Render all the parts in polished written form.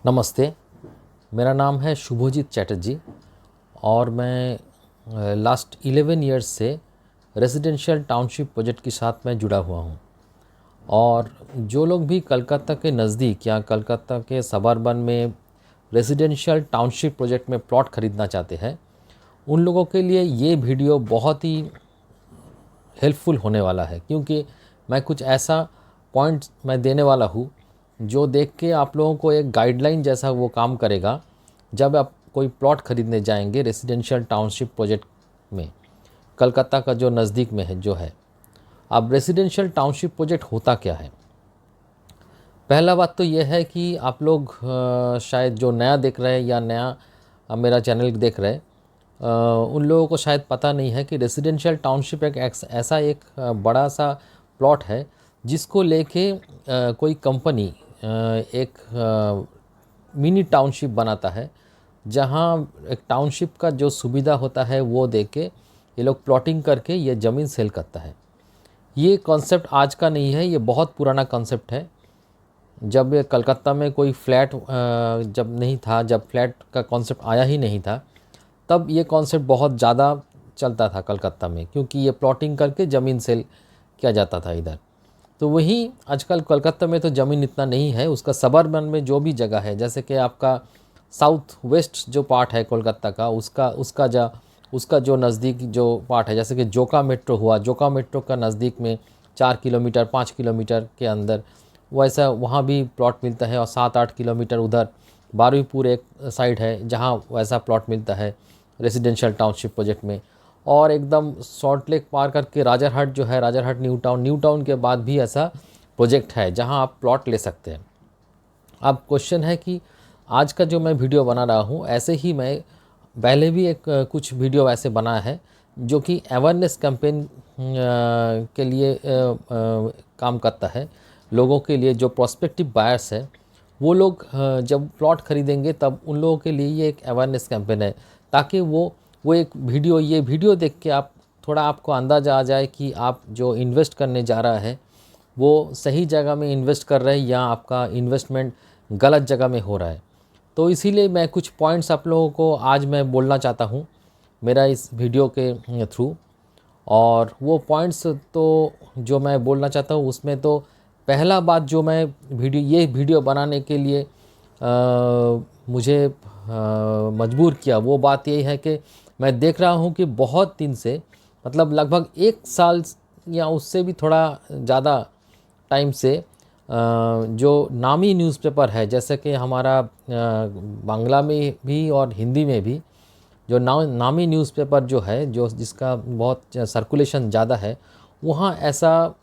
नमस्ते, मेरा नाम है शुभजीत चैटर्जी और मैं लास्ट 11 इयर्स से रेजिडेंशियल टाउनशिप प्रोजेक्ट के साथ मैं जुड़ा हुआ हूँ। और जो लोग भी कलकत्ता के नज़दीक या कलकत्ता के सबअर्बन में रेजिडेंशियल टाउनशिप प्रोजेक्ट में प्लॉट ख़रीदना चाहते हैं, उन लोगों के लिए ये वीडियो बहुत ही हेल्पफुल होने वाला है, क्योंकि मैं कुछ ऐसा पॉइंट मैं देने वाला हूँ जो देख के आप लोगों को एक गाइडलाइन जैसा वो काम करेगा जब आप कोई प्लॉट ख़रीदने जाएंगे रेजिडेंशियल टाउनशिप प्रोजेक्ट में, कलकत्ता का जो नज़दीक में है जो है। अब रेजिडेंशियल टाउनशिप प्रोजेक्ट होता क्या है? पहला बात तो ये है कि आप लोग शायद जो नया देख रहे हैं या नया मेरा चैनल देख रहे हैं, उन लोगों को शायद पता नहीं है कि रेजिडेंशियल टाउनशिप एक ऐसा एक बड़ा सा प्लॉट है जिसको लेके कोई कंपनी एक मिनी टाउनशिप बनाता है, जहां एक टाउनशिप का जो सुविधा होता है वो दे के ये लोग प्लॉटिंग करके ये ज़मीन सेल करता है। ये कॉन्सेप्ट आज का नहीं है, ये बहुत पुराना कॉन्सेप्ट है। जब ये कलकत्ता में कोई फ्लैट जब नहीं था, जब फ्लैट का कॉन्सेप्ट आया ही नहीं था, तब ये कॉन्सेप्ट बहुत ज़्यादा चलता था कलकत्ता में, क्योंकि ये प्लॉटिंग करके ज़मीन सेल किया जाता था इधर। तो वहीं आजकल कलकत्ता में तो ज़मीन इतना नहीं है, उसका सबअर्बन में जो भी जगह है, जैसे कि आपका साउथ वेस्ट जो पार्ट है कोलकाता का, उसका जो नज़दीक जो पार्ट है, जैसे कि जोका मेट्रो हुआ, जोका मेट्रो का नज़दीक में 4 किलोमीटर 5 किलोमीटर के अंदर वैसा वहाँ भी प्लॉट मिलता है। और 7-8 किलोमीटर उधर बारुईपुर एक साइड है जहाँ वैसा प्लॉट मिलता है रेजिडेंशियल टाउनशिप प्रोजेक्ट में। और एकदम सॉल्ट लेक पार करके राजारहाट जो है, राजारहाट न्यू टाउन के बाद भी ऐसा प्रोजेक्ट है जहां आप प्लॉट ले सकते हैं। अब क्वेश्चन है कि आज का जो मैं वीडियो बना रहा हूं, ऐसे ही मैं पहले भी एक कुछ वीडियो ऐसे बनाया है जो कि अवेयरनेस कैंपेन के लिए काम करता है। लोगों के लिए जो प्रोस्पेक्टिव बायर्स है, वो लोग जब प्लॉट खरीदेंगे तब उन लोगों के लिए ये एक अवेयरनेस कैंपेन है, ताकि वो एक ये वीडियो देख के आप थोड़ा आपको अंदाज़ा आ जाए कि आप जो इन्वेस्ट करने जा रहा है वो सही जगह में इन्वेस्ट कर रहे हैं या आपका इन्वेस्टमेंट गलत जगह में हो रहा है। तो इसीलिए मैं कुछ पॉइंट्स आप लोगों को आज मैं बोलना चाहता हूँ मेरा इस वीडियो के थ्रू। और वो पॉइंट्स तो जो मैं बोलना चाहता हूँ उसमें तो पहला बात जो मैं ये वीडियो बनाने के लिए मुझे मजबूर किया, वो बात यही है कि मैं देख रहा हूँ कि बहुत दिन से, मतलब लगभग 1 साल या उससे भी थोड़ा ज़्यादा टाइम से जो नामी न्यूज़पेपर है, जैसे कि हमारा बांग्ला में भी और हिंदी में भी जो नामी न्यूज़पेपर जो है, जो जिसका बहुत सर्कुलेशन ज़्यादा है, वहाँ ऐसा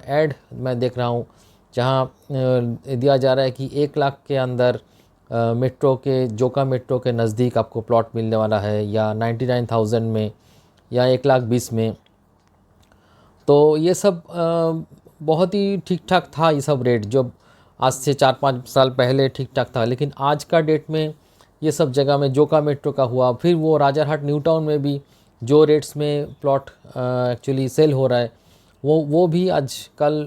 ऐड मैं देख रहा हूँ जहाँ दिया जा रहा है कि 1 लाख के अंदर मेट्रो के जोका मेट्रो के नज़दीक आपको प्लॉट मिलने वाला है, या 99,000 में, या 1,20,000 में। तो ये सब बहुत ही ठीक ठाक था, ये सब रेट जो आज से 4-5 साल पहले ठीक ठाक था। लेकिन आज का डेट में ये सब जगह में जोका मेट्रो का हुआ, फिर वो राजारहाट न्यू टाउन में भी जो रेट्स में प्लॉट एक्चुअली सेल हो रहा है, वो भी आजकल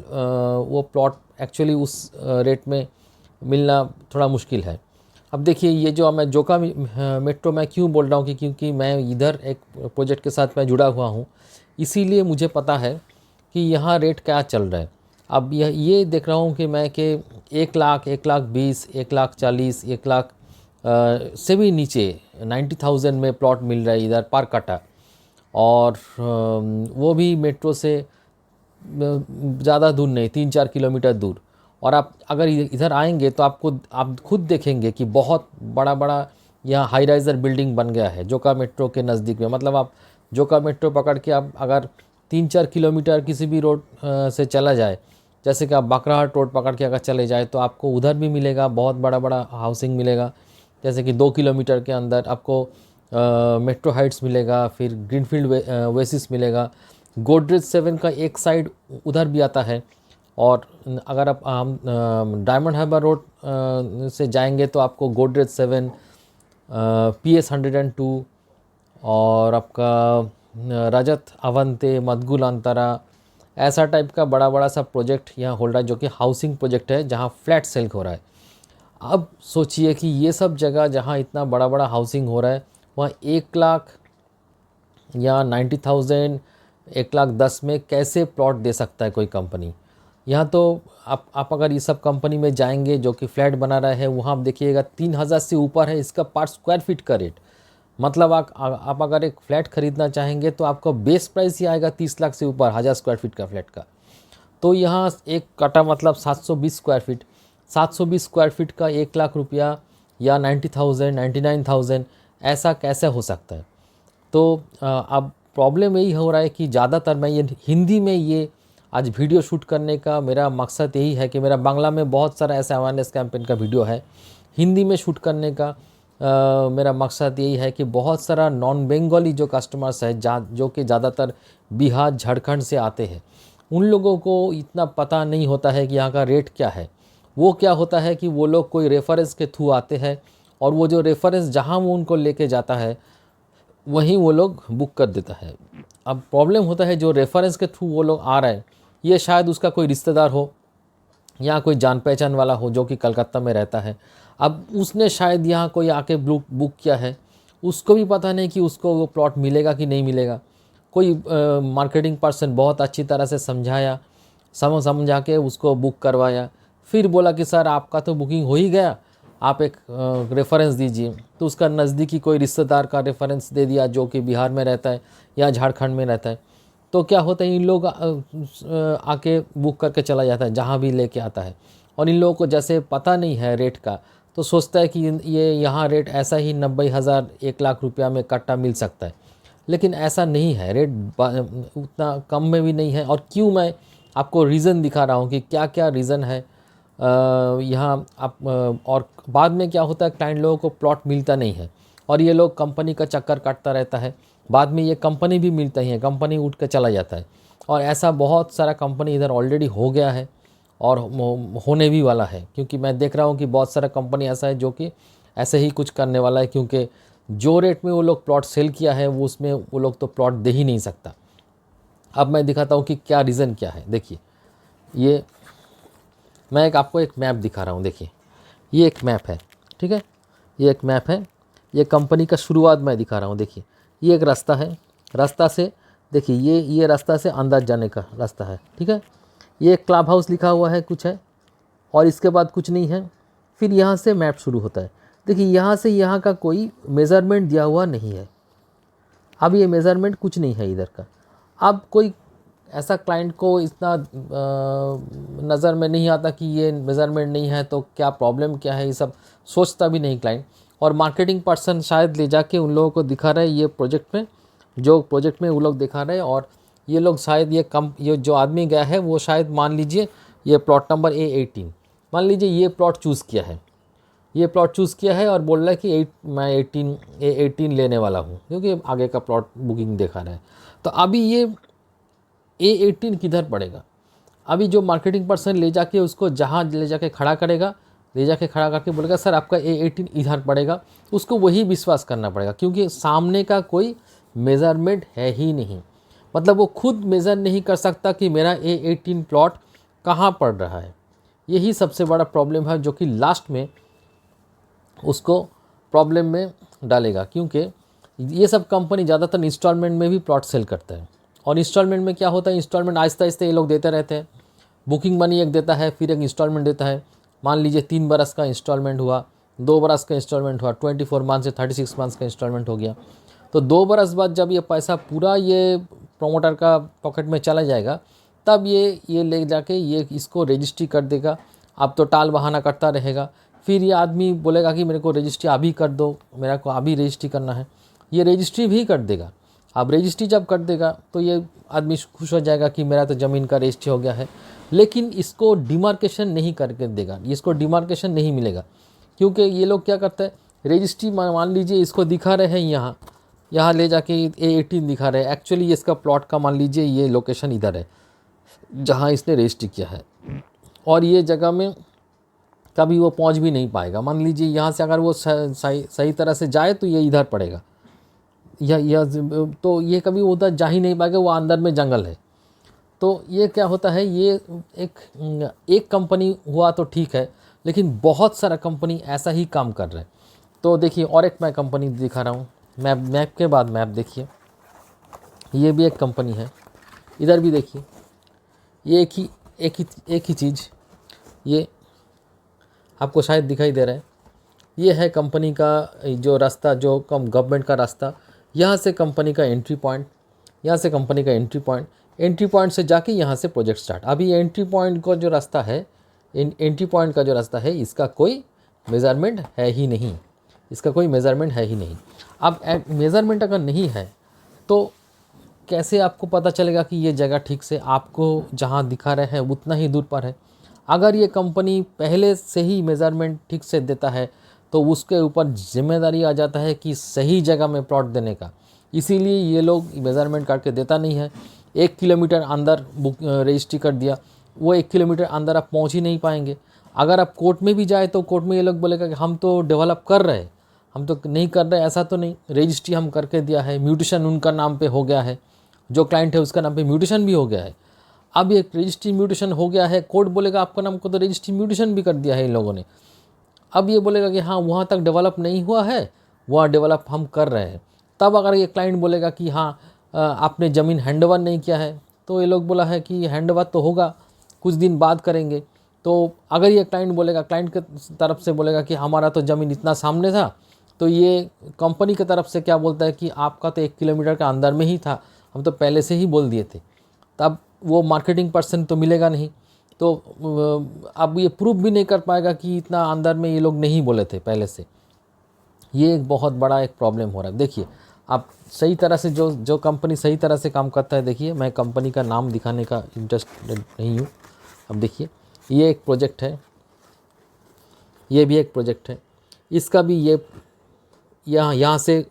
वो प्लॉट एक्चुअली उस रेट में मिलना थोड़ा मुश्किल है। अब देखिए, ये जो मैं जोका मेट्रो मैं क्यों बोल रहा हूँ कि क्योंकि मैं इधर एक प्रोजेक्ट के साथ मैं जुड़ा हुआ हूँ, इसीलिए मुझे पता है कि यहाँ रेट क्या चल रहा है। अब ये देख रहा हूँ कि मैं कि 1 लाख 1,20,000 1,40,000 1 लाख से भी नीचे 90,000 में प्लॉट मिल रहा है इधर पर कटा। और वो भी मेट्रो से ज़्यादा दूर नहीं, 3-4 किलोमीटर दूर। और आप अगर इधर आएंगे तो आप खुद देखेंगे कि बहुत बड़ा बड़ा यहाँ हाई राइजर बिल्डिंग बन गया है जोका मेट्रो के नज़दीक में। मतलब आप जोका मेट्रो पकड़ के आप अगर 3-4 किलोमीटर किसी भी रोड से चला जाए, जैसे कि आप बकराहाट रोड पकड़ के अगर चले जाए, तो आपको उधर भी मिलेगा बहुत बड़ा बड़ा हाउसिंग मिलेगा। जैसे कि 2 किलोमीटर के अंदर आपको मेट्रो हाइट्स मिलेगा, फिर ग्रीनफील्ड वेसिस मिलेगा। गोदरेज 7 का एक साइड उधर भी आता है। और अगर आप डायमंड हार्बर रोड से जाएंगे तो आपको गोदरेज 7, PS 102 और आपका रजत अवंते, मदगुल अंतरा, ऐसा टाइप का बड़ा बड़ा सा प्रोजेक्ट यहाँ हो रहा है, जो कि हाउसिंग प्रोजेक्ट है जहाँ फ्लैट सेल हो रहा है। अब सोचिए कि ये सब जगह जहाँ इतना बड़ा बड़ा हाउसिंग हो रहा है, वहाँ 1 लाख या 90,000, 1,10,000 में कैसे प्लॉट दे सकता है कोई कंपनी। यहाँ तो आप अगर ये सब कंपनी में जाएंगे जो कि फ्लैट बना रहा है, वहाँ आप देखिएगा 3,000 से ऊपर है इसका पर स्क्वायर फीट का रेट। मतलब आप अगर एक फ्लैट खरीदना चाहेंगे तो आपका बेस प्राइस ही आएगा 30 लाख से ऊपर 1,000 स्क्वायर फीट का फ्लैट का। तो यहाँ एक कटा मतलब 720 स्क्वायर फीट, 720 स्क्वायर फीट का 1 लाख रुपया या 90,000, 99,000, ऐसा कैसे हो सकता है। तो अब प्रॉब्लम यही हो रहा है कि ज़्यादातर मैं ये हिंदी में ये आज वीडियो शूट करने का मेरा मकसद यही है कि मेरा बांग्ला में बहुत सारा ऐसा अवेयरनेस कैंपेन का वीडियो है, हिंदी में शूट करने का मेरा मकसद यही है कि बहुत सारा नॉन बंगाली जो कस्टमर्स है जो कि ज़्यादातर बिहार झारखंड से आते हैं, उन लोगों को इतना पता नहीं होता है कि यहाँ का रेट क्या है। वो क्या होता है कि वो लोग कोई रेफरेंस के थ्रू आते हैं और वो जो रेफरेंस जहाँ वो उनको लेके जाता है वहीं वो लोग बुक कर देता है। अब प्रॉब्लम होता है जो रेफरेंस के थ्रू वो लोग आ रहे हैं, ये शायद उसका कोई रिश्तेदार हो या कोई जान पहचान वाला हो जो कि कलकत्ता में रहता है। अब उसने शायद यहाँ कोई आके बुक किया है, उसको भी पता नहीं कि उसको वो प्लॉट मिलेगा कि नहीं मिलेगा। कोई मार्केटिंग पर्सन बहुत अच्छी तरह से समझाया, समझा के उसको बुक करवाया, फिर बोला कि सर आपका तो बुकिंग हो ही गया, आप एक रेफरेंस दीजिए। तो उसका नज़दीकी कोई रिश्तेदार का रेफरेंस दे दिया जो कि बिहार में रहता है या झारखंड में रहता है। तो क्या होता है, इन लोग आके बुक करके चला जाता है जहाँ भी लेके आता है। और इन लोगों को जैसे पता नहीं है रेट का, तो सोचता है कि ये यहाँ रेट ऐसा ही 90,000, 1 लाख रुपया में कट्टा मिल सकता है। लेकिन ऐसा नहीं है, रेट उतना कम में भी नहीं है। और क्यों, मैं आपको रीज़न दिखा रहा हूँ कि क्या क्या रीज़न है यहाँ। आप और बाद में क्या होता है, क्लाइंट लोगों को प्लॉट मिलता नहीं है और ये लोग कंपनी का चक्कर काटता रहता है। बाद में ये कंपनी भी मिलता ही है, कंपनी उठ कर चला जाता है। और ऐसा बहुत सारा कंपनी इधर ऑलरेडी हो गया है और होने भी वाला है, क्योंकि मैं देख रहा हूँ कि बहुत सारा कंपनी ऐसा है जो कि ऐसे ही कुछ करने वाला है, क्योंकि जो रेट में वो लोग प्लॉट सेल किया है वो उसमें वो लोग तो प्लॉट दे ही नहीं सकता। अब मैं दिखाता हूँ कि क्या रीज़न क्या है। देखिए, ये मैं आपको एक मैप दिखा रहा हूँ। देखिए, ये एक मैप है, ठीक है, ये एक मैप है, ये कंपनी का शुरुआत मैं दिखा रहा हूँ। देखिए, ये एक रास्ता है, रास्ता से देखिए ये रास्ता से अंदर जाने का रास्ता है, ठीक है। ये क्लब हाउस लिखा हुआ है कुछ है और इसके बाद कुछ नहीं है। फिर यहाँ से मैप शुरू होता है। देखिए, यहाँ से यहाँ का कोई मेज़रमेंट दिया हुआ नहीं है। अब ये मेज़रमेंट कुछ नहीं है इधर का। अब कोई ऐसा क्लाइंट को इतना नज़र में नहीं आता कि ये मेज़रमेंट नहीं है तो क्या प्रॉब्लम क्या है, ये सब सोचता भी नहीं क्लाइंट। और मार्केटिंग पर्सन शायद ले जाके उन लोगों को दिखा रहे ये प्रोजेक्ट में, जो प्रोजेक्ट में वो लोग दिखा रहे हैं। और ये लोग शायद ये जो आदमी गया है वो शायद मान लीजिए ये प्लॉट नंबर A18, मान लीजिए ये प्लॉट चूज़ किया है, ये प्लॉट चूज़ किया है और बोल रहा है कि मैं A18 लेने वाला हूँ, क्योंकि आगे का प्लॉट बुकिंग दिखा रहा है। तो अभी ये A18 किधर पड़ेगा। अभी जो मार्केटिंग पर्सन ले जाके उसको जहाँ ले जाके खड़ा करेगा, ले जाके खड़ा करके बोलेगा सर आपका A18 इधर पड़ेगा, उसको वही विश्वास करना पड़ेगा, क्योंकि सामने का कोई मेज़रमेंट है ही नहीं। मतलब वो खुद मेज़र नहीं कर सकता कि मेरा A18 प्लॉट कहाँ पड़ रहा है। यही सबसे बड़ा प्रॉब्लम है जो कि लास्ट में उसको प्रॉब्लम में डालेगा, क्योंकि ये सब कंपनी ज़्यादातर इंस्टॉलमेंट में भी प्लॉट सेल करता है। और इंस्टॉलमेंट में क्या होता है, इंस्टॉलमेंट आहिस्ता आहिस्ता ये लोग देते रहते हैं। बुकिंग मनी एक देता है, फिर एक इंस्टॉलमेंट देता है। मान लीजिए 3 बरस का इंस्टॉलमेंट हुआ, 2 बरस का इंस्टॉलमेंट हुआ, 24 मंथ से 36 मंथ्स का इंस्टॉलमेंट हो गया। तो 2 बरस बाद जब ये पैसा पूरा ये प्रोमोटर का पॉकेट में चला जाएगा, तब ये ले जाके ये इसको रजिस्ट्री कर देगा। अब तो टाल बहाना करता रहेगा। फिर ये आदमी बोलेगा कि मेरे को रजिस्ट्री अभी कर दो, मेरे को अभी रजिस्ट्री करना है, ये रजिस्ट्री भी कर देगा। अब रजिस्ट्री जब कर देगा तो ये आदमी खुश हो जाएगा कि मेरा तो ज़मीन का रजिस्ट्री हो गया है। लेकिन इसको डिमार्केशन नहीं करके देगा, इसको डिमार्केशन नहीं मिलेगा, क्योंकि ये लोग क्या करते हैं, रजिस्ट्री मान लीजिए इसको दिखा रहे हैं, यहाँ ले जाके A18 दिखा रहे हैं। एक्चुअली इसका प्लॉट का मान लीजिए ये लोकेशन इधर है जहाँ इसने रजिस्ट्री किया है, और ये जगह में कभी वो पहुँच भी नहीं पाएगा। मान लीजिए यहाँ से अगर वो सही तरह से जाए तो ये इधर पड़ेगा, या तो ये कभी उधर जा ही नहीं पाएगा, वो अंदर में जंगल है। तो ये क्या होता है, ये एक कंपनी हुआ तो ठीक है, लेकिन बहुत सारा कंपनी ऐसा ही काम कर रहा है। तो देखिए और एक मैं कंपनी दिखा रहा हूँ, मैप के बाद मैप देखिए, ये भी एक कंपनी है, इधर भी देखिए, ये एक ही चीज़, ये आपको शायद दिखाई दे रहा है, ये है कंपनी का जो रास्ता, जो गवर्नमेंट का रास्ता, यहाँ से कंपनी का एंट्री पॉइंट, यहाँ से कंपनी का एंट्री पॉइंट से जाके यहाँ से प्रोजेक्ट स्टार्ट। अभी एंट्री पॉइंट का जो रास्ता है, एंट्री पॉइंट का जो रास्ता है, इसका कोई मेज़रमेंट है ही नहीं, इसका कोई मेज़रमेंट है ही नहीं। अब मेज़रमेंट अगर नहीं है तो कैसे आपको पता चलेगा कि ये जगह ठीक से आपको जहाँ दिखा रहे हैं उतना ही दूर पर है। अगर ये कंपनी पहले से ही मेज़रमेंट ठीक से देता है तो उसके ऊपर जिम्मेदारी आ जाता है कि सही जगह में प्लॉट देने का। इसीलिए ये लोग मेज़रमेंट करके देता नहीं है। 1 किलोमीटर अंदर बुक रजिस्ट्री कर दिया, वो 1 किलोमीटर अंदर आप पहुँच ही नहीं पाएंगे। अगर आप कोर्ट में भी जाए तो कोर्ट में ये लोग बोलेगा कि हम तो डेवलप कर रहे हैं, हम तो नहीं कर रहे, ऐसा तो नहीं, रजिस्ट्री हम करके दिया है, म्यूटेशन उनका नाम पे हो गया है, जो क्लाइंट है उसका नाम पे म्यूटेशन भी हो गया है। अब ये रजिस्ट्री म्यूटेशन हो गया है, कोर्ट बोलेगा आपका नाम को तो रजिस्ट्री म्यूटेशन भी कर दिया है इन लोगों ने। अब ये बोलेगा कि हाँ वहाँ तक डेवलप नहीं हुआ है, वहाँ डेवलप हम कर रहे हैं। तब अगर ये क्लाइंट बोलेगा कि हाँ आपने ज़मीन हैंडओवर नहीं किया है, तो ये लोग बोला है कि हैंडओवर तो होगा, कुछ दिन बाद करेंगे। तो अगर ये क्लाइंट बोलेगा, क्लाइंट की तरफ से बोलेगा कि हमारा तो ज़मीन इतना सामने था, तो ये कंपनी की तरफ से क्या बोलता है कि आपका तो 1 किलोमीटर के अंदर में ही था, हम तो पहले से ही बोल दिए थे। तब वो मार्केटिंग पर्सन तो मिलेगा नहीं, तो अब ये प्रूफ भी नहीं कर पाएगा कि इतना अंदर में ये लोग नहीं बोले थे पहले से। ये एक बहुत बड़ा एक प्रॉब्लम हो रहा है। देखिए आप सही तरह से जो कंपनी सही तरह से काम करता है, देखिए मैं कंपनी का नाम दिखाने का इंटरेस्टेड नहीं हूँ। अब देखिए ये एक प्रोजेक्ट है, ये भी एक प्रोजेक्ट है, इसका भी ये यहाँ से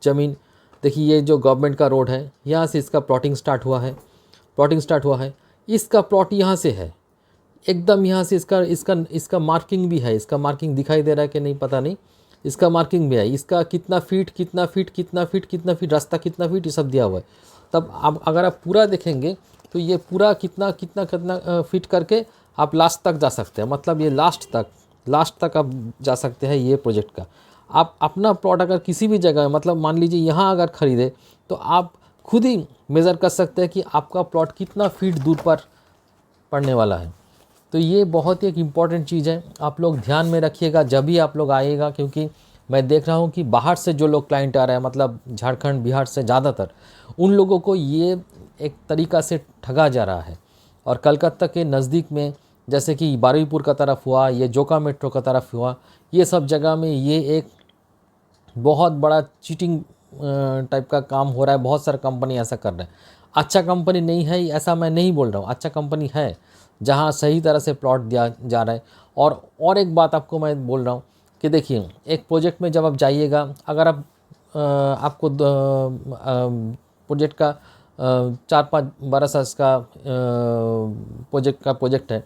ज़मीन देखिए, ये जो गवर्नमेंट का रोड है यहाँ से इसका प्लॉटिंग स्टार्ट हुआ है, इसका प्लॉट यहाँ से है एकदम, यहाँ से इसका मार्किंग भी है, इसका मार्किंग दिखाई दे रहा है कि नहीं पता नहीं, इसका मार्किंग भी है, इसका कितना फीट रास्ता कितना फीट ये सब दिया हुआ है। तब अब अगर आप पूरा देखेंगे तो ये पूरा कितना फीट करके आप लास्ट तक जा सकते हैं, मतलब ये लास्ट तक आप जा सकते हैं ये प्रोजेक्ट का। आप अपना प्लॉट अगर किसी भी जगह, मतलब मान लीजिए यहाँ अगर ख़रीदे तो आप खुद ही मेज़र कर सकते हैं कि आपका प्लॉट कितना फीट दूर पर पड़ने वाला है। तो ये बहुत ही एक इम्पॉर्टेंट चीज़ है, आप लोग ध्यान में रखिएगा जब भी आप लोग आइएगा, क्योंकि मैं देख रहा हूँ कि बाहर से जो लोग क्लाइंट आ रहे हैं, मतलब झारखंड बिहार से ज़्यादातर, उन लोगों को ये एक तरीक़ा से ठगा जा रहा है। और कलकत्ता के नज़दीक में जैसे कि बारुईपुर का तरफ हुआ, ये जोका मेट्रो का तरफ हुआ, ये सब जगह में ये एक बहुत बड़ा चीटिंग टाइप का काम हो रहा है। बहुत सारे कंपनी ऐसा कर रहे हैं। अच्छा कंपनी नहीं है ऐसा मैं नहीं बोल रहा हूँ, अच्छा कंपनी है जहाँ सही तरह से प्लॉट दिया जा रहा है। और एक बात आपको मैं बोल रहा हूँ कि देखिए एक प्रोजेक्ट में जब आप जाइएगा, अगर आप आपको प्रोजेक्ट का 4-5 बरस का प्रोजेक्ट है,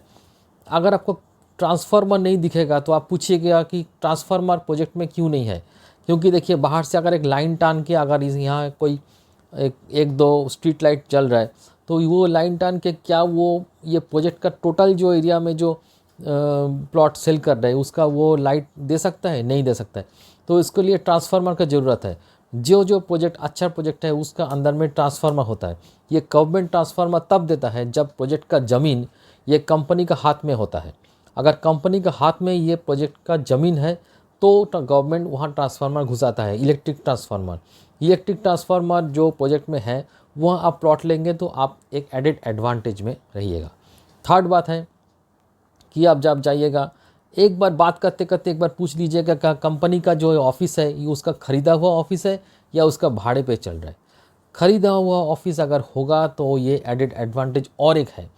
अगर आपको ट्रांसफार्मर नहीं दिखेगा तो आप पूछिएगा कि ट्रांसफार्मर प्रोजेक्ट में क्यों नहीं है। क्योंकि देखिए बाहर से अगर एक लाइन टान के अगर यहाँ कोई एक दो स्ट्रीट लाइट चल रहा है, तो वो लाइन टान के क्या वो ये प्रोजेक्ट का टोटल जो एरिया में जो प्लॉट सेल कर रहे हैं उसका वो लाइट दे सकता है? नहीं दे सकता है। तो इसके लिए ट्रांसफार्मर का ज़रूरत है। जो प्रोजेक्ट अच्छा प्रोजेक्ट है उसका अंदर में ट्रांसफार्मर होता है। ये गवर्नमेंट ट्रांसफार्मर तब देता है जब प्रोजेक्ट का ज़मीन ये कंपनी का हाथ में होता है। अगर कंपनी का हाथ में ये प्रोजेक्ट का ज़मीन है तो गवर्नमेंट वहाँ ट्रांसफार्मर घुसाता है, इलेक्ट्रिक ट्रांसफार्मर जो प्रोजेक्ट में है वहाँ आप प्लॉट लेंगे तो आप एक एडेड एडवांटेज में रहिएगा। थर्ड बात है कि आप जब जाइएगा एक बार बात करते करते एक बार पूछ लीजिएगा कि कंपनी का जो ऑफिस है ये उसका ख़रीदा हुआ ऑफिस है या उसका भाड़े पे चल रहा है। ख़रीदा हुआ ऑफिस अगर होगा तो ये एडेड एडवांटेज और एक है,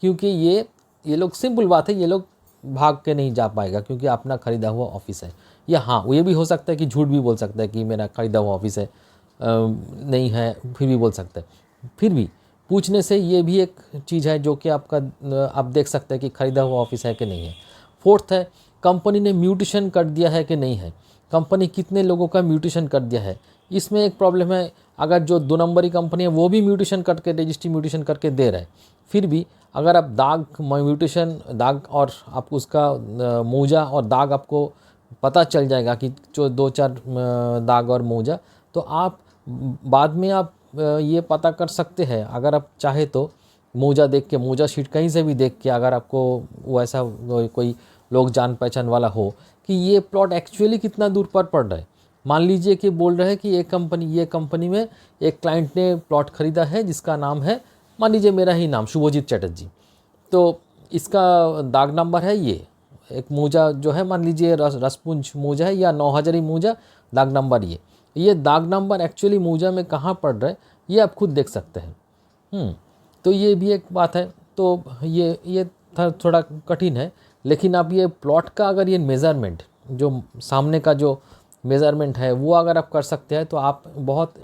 क्योंकि ये लोग सिंपल बात है, ये लोग भाग के नहीं जा पाएगा क्योंकि अपना ख़रीदा हुआ ऑफिस है। या हाँ ये भी हो सकता है कि झूठ भी बोल सकता है कि मेरा ख़रीदा हुआ ऑफिस है नहीं है, फिर भी बोल सकता है। फिर भी पूछने से ये भी एक चीज़ है जो कि आप देख सकते हैं कि ख़रीदा हुआ ऑफिस है कि नहीं है। फोर्थ है कंपनी ने म्यूटेशन कर दिया है कि नहीं है, कंपनी कितने लोगों का म्यूटेशन कर दिया है। इसमें एक प्रॉब्लम है, अगर जो 2 नंबरी कंपनी है वो भी म्यूटेशन करके रजिस्ट्री म्यूटेशन करके दे रहा है फिर भी अगर आप दाग म्यूटेशन दाग और आप उसका मोजा और दाग आपको पता चल जाएगा कि जो 2-4 दाग और मोजा, तो आप बाद में आप ये पता कर सकते हैं, अगर आप चाहे तो मोजा देख के, मोजा शीट कहीं से भी देख के, अगर आपको वैसा कोई लोग जान पहचान वाला हो कि ये प्लॉट एक्चुअली कितना दूर पर पड़ रहा है। मान लीजिए कि बोल रहे हैं कि ये कंपनी में एक क्लाइंट ने प्लॉट ख़रीदा है जिसका नाम है, मान लीजिए मेरा ही नाम शुभजीत चटर्जी, तो इसका दाग नंबर है ये, एक मोजा जो है मान लीजिए रसपुंज मोजा है या 9000 मोजा, दाग नंबर ये दाग नंबर एक्चुअली मोजा में कहाँ पड़ रहा है ये आप खुद देख सकते हैं। तो ये भी एक बात है। तो ये थोड़ा कठिन है, लेकिन आप ये प्लॉट का अगर ये मेज़रमेंट, जो सामने का जो मेज़रमेंट है वो अगर आप कर सकते हैं तो आप बहुत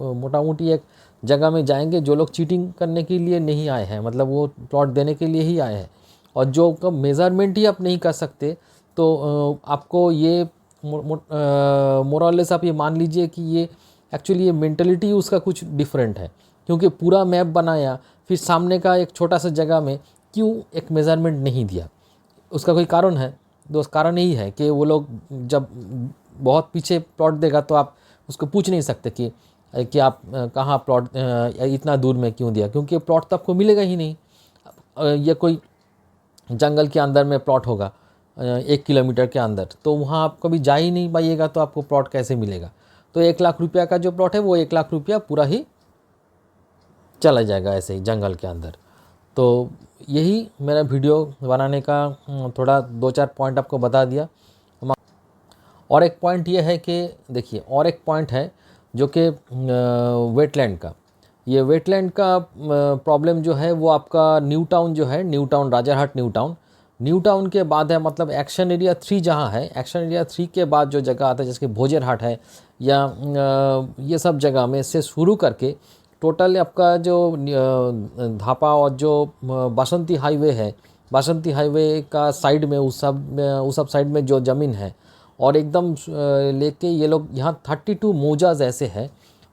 मोटा मोटी एक जगह में जाएंगे जो लोग चीटिंग करने के लिए नहीं आए हैं, मतलब वो प्लॉट देने के लिए ही आए हैं, और जो का मेज़रमेंट ही आप नहीं कर सकते तो आपको ये मोरलेस आप ये मान लीजिए कि ये एक्चुअली ये मेंटलिटी उसका कुछ डिफरेंट है, क्योंकि पूरा मैप बनाया फिर सामने का एक छोटा सा जगह में क्यों एक मेज़रमेंट नहीं दिया, उसका कोई कारण है। दोस्त कारण यही है कि वो लोग जब बहुत पीछे प्लॉट देगा तो आप उसको पूछ नहीं सकते कि आप कहाँ प्लॉट इतना दूर में क्यों दिया, क्योंकि प्लॉट तो आपको मिलेगा ही नहीं। ये कोई जंगल के अंदर में प्लॉट होगा 1 किलोमीटर के अंदर, तो वहाँ आप कभी जा ही नहीं पाइएगा, तो आपको प्लॉट कैसे मिलेगा। तो 1 लाख रुपया का जो प्लॉट है वो 1 लाख रुपया पूरा ही चला जाएगा ऐसे ही जंगल के अंदर। तो यही मेरा वीडियो बनाने का थोड़ा 2-4 पॉइंट आपको बता दिया। और एक पॉइंट ये है कि देखिए, और एक पॉइंट है जो कि वेटलैंड का, ये वेटलैंड का प्रॉब्लम जो है वो आपका न्यू टाउन जो है, new town Rajarhat new town के बाद है, मतलब एक्शन एरिया 3 जहाँ है, एक्शन एरिया 3 के बाद जो जगह आता है जैसे कि भोजरहाट है या ये सब जगह में से शुरू करके टोटल आपका जो धापा और जो बासंती हाईवे है, बासंती हाईवे का साइड में उस सब साइड में जो ज़मीन है, और एकदम लेके ये लोग यहाँ 32 मोजाज ऐसे हैं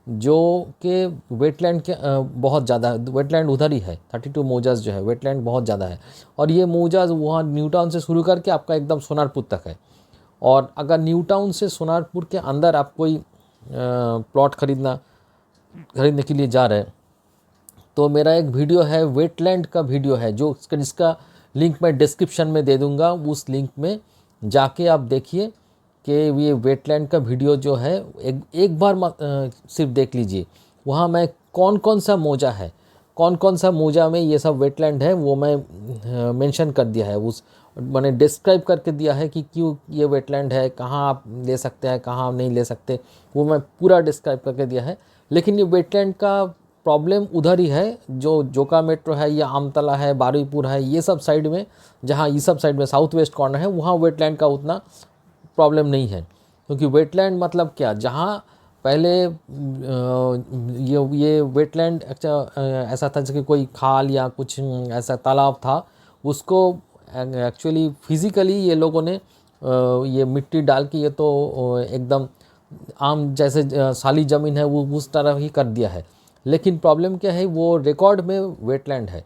जो कि वेटलैंड के बहुत ज़्यादा, वेटलैंड उधर ही है, 32 मोजाज जो है वेटलैंड बहुत ज़्यादा है। और ये मोजाज वहाँ न्यू टाउन से शुरू करके आपका एकदम सोनारपुर तक है। और अगर न्यू टाउन से सोनारपुर के अंदर आप कोई प्लॉट खरीदने के लिए जा रहे हैं, तो मेरा एक वीडियो है, वेटलैंड का वीडियो है, जो जिसका लिंक मैं डिस्क्रिप्शन में दे दूंगा। उस लिंक में जाके आप देखिए कि ये वेटलैंड का वीडियो जो है एक बार सिर्फ देख लीजिए। वहाँ मैं कौन कौन सा मोजा में ये सब वेटलैंड है वो मैं मेंशन कर दिया है, उस मैंने डिस्क्राइब करके दिया है कि क्यों ये वेटलैंड है, कहाँ आप ले सकते हैं, कहाँ आप नहीं ले सकते, वो मैं पूरा डिस्क्राइब करके दिया है। लेकिन ये वेटलैंड का प्रॉब्लम उधर ही है जो जोका मेट्रो है या आमतला है, बारुईपुर है, ये सब साइड में, जहाँ ये सब साइड में साउथ वेस्ट कॉर्नर है, वहाँ वेटलैंड का उतना प्रॉब्लम नहीं है। क्योंकि वेटलैंड मतलब क्या, जहाँ पहले ये वेटलैंड ऐसा था जैसे कोई खाल या कुछ ऐसा तालाब था, उसको एक्चुअली फिज़िकली ये लोगों ने ये मिट्टी डाल के ये तो एकदम आम जैसे साली ज़मीन है वो उस तरह ही कर दिया है। लेकिन प्रॉब्लम क्या है, वो रिकॉर्ड में वेटलैंड है।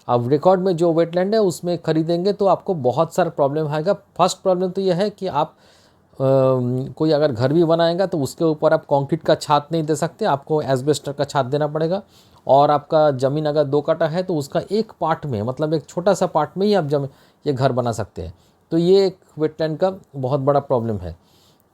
अब रिकॉर्ड में जो वेटलैंड है उसमें खरीदेंगे तो आपको बहुत सारा प्रॉब्लम आएगा। फर्स्ट प्रॉब्लम तो यह है कि आप कोई अगर घर भी बनाएगा तो उसके ऊपर आप कंक्रीट का छात नहीं दे सकते, आपको एस्बेस्टर का छात देना पड़ेगा। और आपका ज़मीन अगर 2 कट्ठा है तो उसका एक पार्ट में, मतलब एक छोटा सा पार्ट में ही आप ये घर बना सकते हैं। तो ये एक वेटलैंड का बहुत बड़ा प्रॉब्लम है।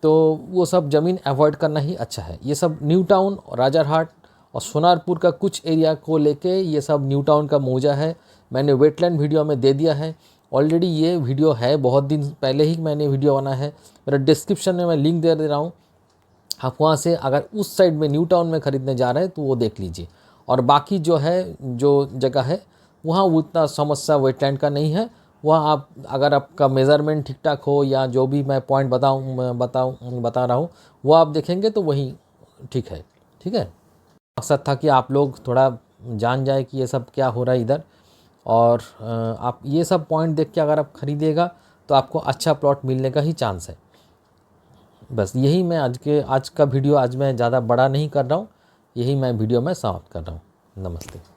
तो वो सब ज़मीन अवॉइड करना ही अच्छा है। ये सब न्यू टाउन, राजारहाट और सोनारपुर का कुछ एरिया को लेके ये सब न्यू टाउन का मोजा है। मैंने वेटलैंड वीडियो में दे दिया है ऑलरेडी, ये वीडियो है, बहुत दिन पहले ही मैंने वीडियो बना है, मेरा डिस्क्रिप्शन में मैं लिंक दे रहा हूँ। आप वहाँ से अगर उस साइड में न्यू टाउन में ख़रीदने जा रहे हैं तो वो देख लीजिए। और बाकी जो है, जो जगह है वहाँ उतना समस्या वेटलैंड का नहीं है। वहाँ आप अगर आपका मेज़रमेंट ठीक ठाक हो या जो भी मैं पॉइंट बता रहा हूँ वो आप देखेंगे तो वहीं ठीक है। ठीक है, मकसद था कि आप लोग थोड़ा जान जाए कि ये सब क्या हो रहा है इधर, और आप ये सब पॉइंट देख के अगर आप ख़रीदिएगा तो आपको अच्छा प्लॉट मिलने का ही चांस है। बस यही मैं आज का वीडियो, आज मैं ज़्यादा बड़ा नहीं कर रहा हूँ, यही मैं वीडियो में समाप्त कर रहा हूँ। नमस्ते।